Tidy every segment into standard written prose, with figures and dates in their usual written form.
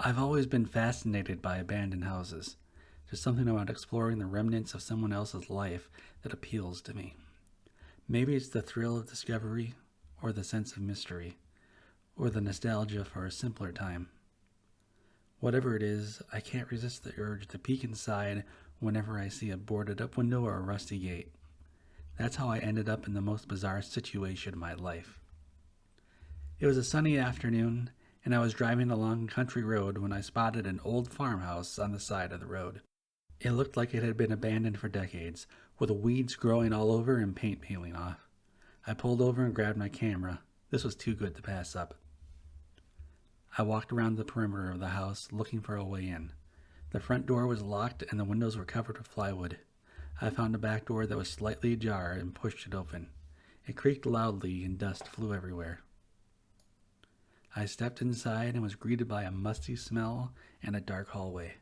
I've always been fascinated by abandoned houses. There's something about exploring the remnants of someone else's life that appeals to me. Maybe it's the thrill of discovery, or the sense of mystery, or the nostalgia for a simpler time. Whatever it is, I can't resist the urge to peek inside whenever I see a boarded up window or a rusty gate. That's how I ended up in the most bizarre situation of my life. It was a sunny afternoon, and I was driving along a country road when I spotted an old farmhouse on the side of the road. It looked like it had been abandoned for decades, with weeds growing all over and paint peeling off. I pulled over and grabbed my camera. This was too good to pass up. I walked around the perimeter of the house looking for a way in. The front door was locked and the windows were covered with plywood. I found a back door that was slightly ajar and pushed it open. It creaked loudly and dust flew everywhere. I stepped inside and was greeted by a musty smell and a dark hallway.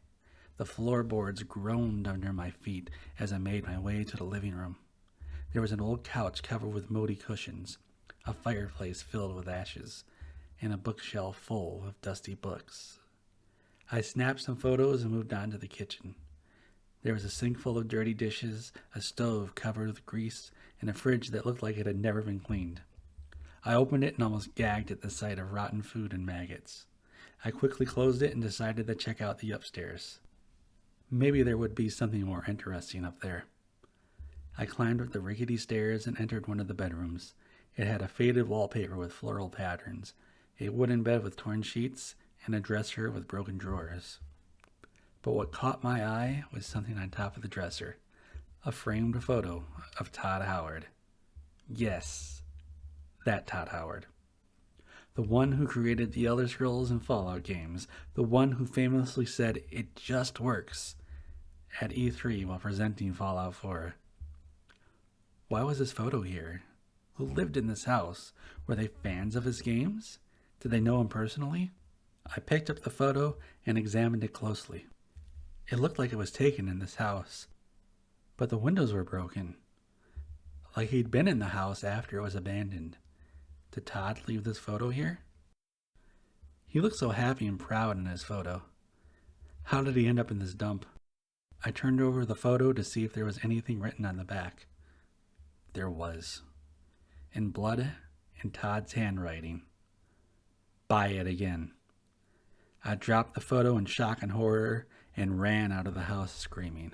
The floorboards groaned under my feet as I made my way to the living room. There was an old couch covered with moldy cushions, a fireplace filled with ashes, and a bookshelf full of dusty books. I snapped some photos and moved on to the kitchen. There was a sink full of dirty dishes, a stove covered with grease, and a fridge that looked like it had never been cleaned. I opened it and almost gagged at the sight of rotten food and maggots. I quickly closed it and decided to check out the upstairs. Maybe there would be something more interesting up there. I climbed up the rickety stairs and entered one of the bedrooms. It had a faded wallpaper with floral patterns, a wooden bed with torn sheets, and a dresser with broken drawers. But what caught my eye was something on top of the dresser, a framed photo of Todd Howard. Yes, that Todd Howard. The one who created the Elder Scrolls and Fallout games, the one who famously said it just works at E3 while presenting Fallout 4. Why was his photo here? Who lived in this house? Were they fans of his games? Did they know him personally? I picked up the photo and examined it closely. It looked like it was taken in this house, but the windows were broken, like he'd been in the house after it was abandoned. Did Todd leave this photo here? He looked so happy and proud in his photo. How did he end up in this dump? I turned over the photo to see if there was anything written on the back. There was. In blood and Todd's handwriting. Buy it again. I dropped the photo in shock and horror and ran out of the house screaming.